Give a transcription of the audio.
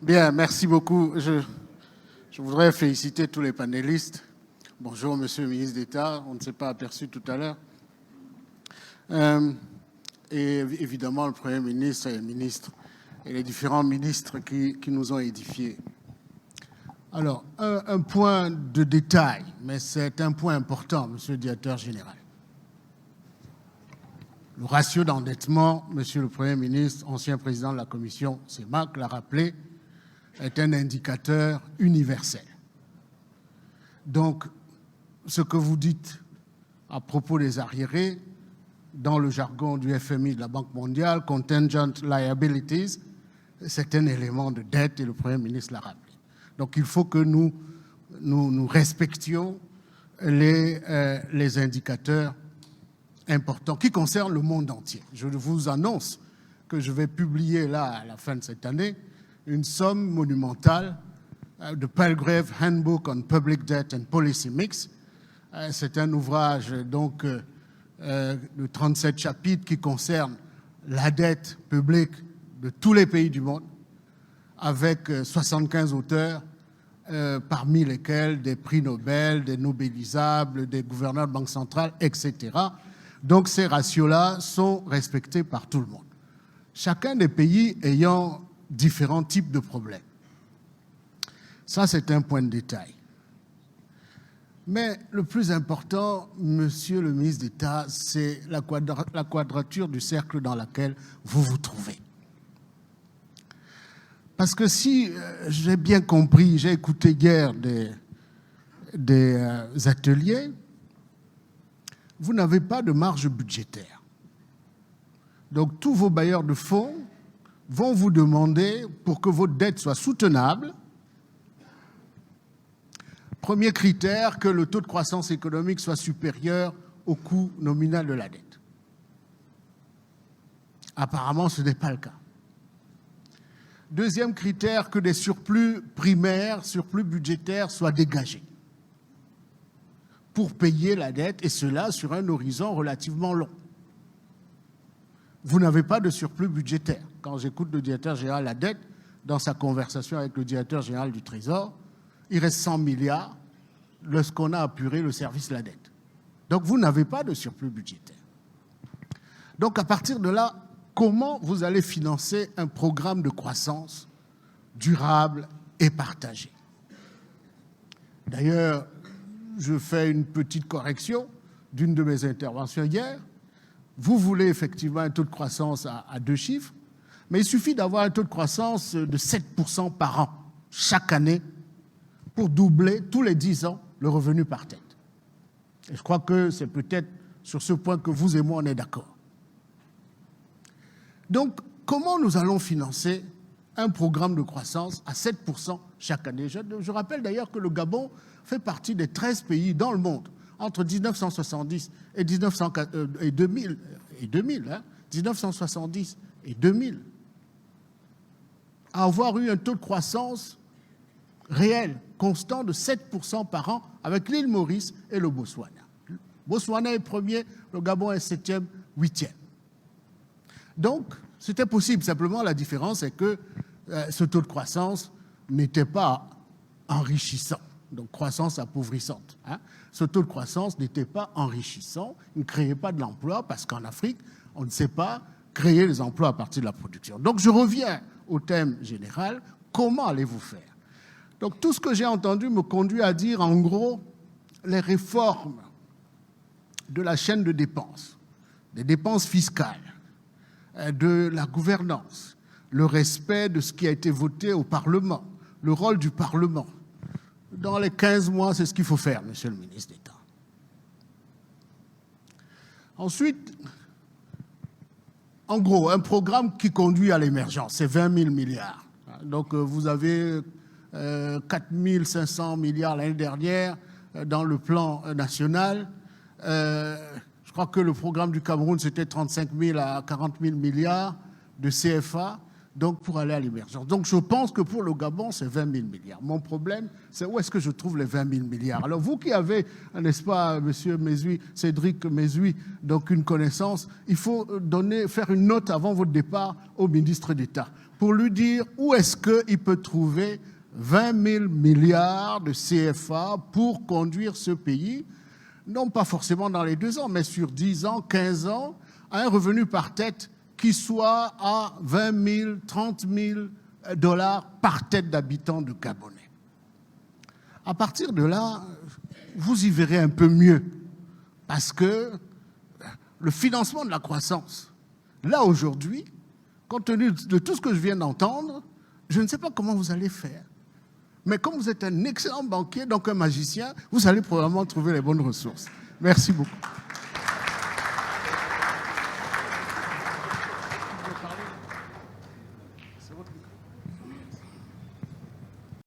Bien, merci beaucoup. Je voudrais féliciter tous les panélistes. Bonjour, Monsieur le ministre d'État, on ne s'est pas aperçu tout à l'heure. Et évidemment, le Premier ministre et le ministre et les différents ministres qui nous ont édifiés. Alors, un point de détail, mais c'est un point important, Monsieur le Directeur général. Le ratio d'endettement, Monsieur le Premier ministre, ancien président de la Commission CEMAC, l'a rappelé, est un indicateur universel. Donc, ce que vous dites à propos des arriérés, dans le jargon du FMI, de la Banque mondiale, contingent liabilities, c'est un élément de dette et le Premier ministre l'a rappelé. Donc, il faut que nous respections les indicateurs importants qui concernent le monde entier. Je vous annonce que je vais publier là, à la fin de cette année, une somme monumentale de Palgrave Handbook on Public Debt and Policy Mix. C'est un ouvrage donc de 37 chapitres qui concerne la dette publique de tous les pays du monde, avec 75 auteurs, parmi lesquels des prix Nobel, des Nobelisables, des gouverneurs de banque centrale, etc. Donc ces ratios-là sont respectés par tout le monde. Chacun des pays ayant différents types de problèmes. Ça, c'est un point de détail. Mais le plus important, Monsieur le ministre d'État, c'est la quadrature du cercle dans laquelle vous vous trouvez. Parce que si j'ai bien compris, j'ai écouté hier des ateliers, vous n'avez pas de marge budgétaire. Donc tous vos bailleurs de fonds vont vous demander, pour que votre dette soit soutenable, premier critère, que le taux de croissance économique soit supérieur au coût nominal de la dette. Apparemment, ce n'est pas le cas. Deuxième critère, que des surplus primaires, surplus budgétaires soient dégagés pour payer la dette, et cela sur un horizon relativement long. Vous n'avez pas de surplus budgétaire. Quand j'écoute le directeur général de la dette, dans sa conversation avec le directeur général du Trésor, il reste 100 milliards lorsqu'on a apuré le service de la dette. Donc vous n'avez pas de surplus budgétaire. Donc à partir de là, comment vous allez financer un programme de croissance durable et partagé? D'ailleurs, je fais une petite correction d'une de mes interventions hier. Vous voulez effectivement un taux de croissance à 2 chiffres, mais il suffit d'avoir un taux de croissance de 7% par an, chaque année, pour doubler tous les 10 ans le revenu par tête. Et je crois que c'est peut-être sur ce point que vous et moi on est d'accord. Donc, comment nous allons financer un programme de croissance à 7% chaque année? Je rappelle d'ailleurs que le Gabon fait partie des 13 pays dans le monde, entre 1970 et 2000, 1970 et 2000, à avoir eu un taux de croissance réel, constant de 7% par an avec l'île Maurice et le Botswana. Le Botswana est premier, le Gabon est 7e, 8e. Donc, c'était possible. Simplement, la différence est que ce taux de croissance n'était pas enrichissant, donc croissance appauvrissante. Ce taux de croissance n'était pas enrichissant, il ne créait pas de l'emploi, parce qu'en Afrique, on ne sait pas créer les emplois à partir de la production. Donc, je reviens au thème général, comment allez-vous faire? Donc, tout ce que j'ai entendu me conduit à dire, en gros, les réformes de la chaîne de dépenses, des dépenses fiscales, de la gouvernance, le respect de ce qui a été voté au Parlement, le rôle du Parlement. Dans les 15 mois, c'est ce qu'il faut faire, Monsieur le ministre d'État. Ensuite, en gros, un programme qui conduit à l'émergence, c'est 20 000 milliards. Donc, vous avez 4 500 milliards l'année dernière dans le plan national. Je crois que le programme du Cameroun, c'était 35 000 à 40 000 milliards de CFA, donc pour aller à l'émergence. Donc je pense que pour le Gabon, c'est 20 000 milliards. Mon problème, c'est où est-ce que je trouve les 20 000 milliards? Alors vous qui avez, n'est-ce pas, monsieur Mézoui, Cédric Mézoui, donc une connaissance, il faut faire une note avant votre départ au ministre d'État pour lui dire où est-ce qu'il peut trouver 20 000 milliards de CFA pour conduire ce pays, non pas forcément dans les 2 ans, mais sur 10 ans, 15 ans, à un revenu par tête qui soit à 20 000, 30 000 dollars par tête d'habitant de Gabonais. À partir de là, vous y verrez un peu mieux, parce que le financement de la croissance, là aujourd'hui, compte tenu de tout ce que je viens d'entendre, je ne sais pas comment vous allez faire. Mais comme vous êtes un excellent banquier, donc un magicien, vous allez probablement trouver les bonnes ressources. Merci beaucoup.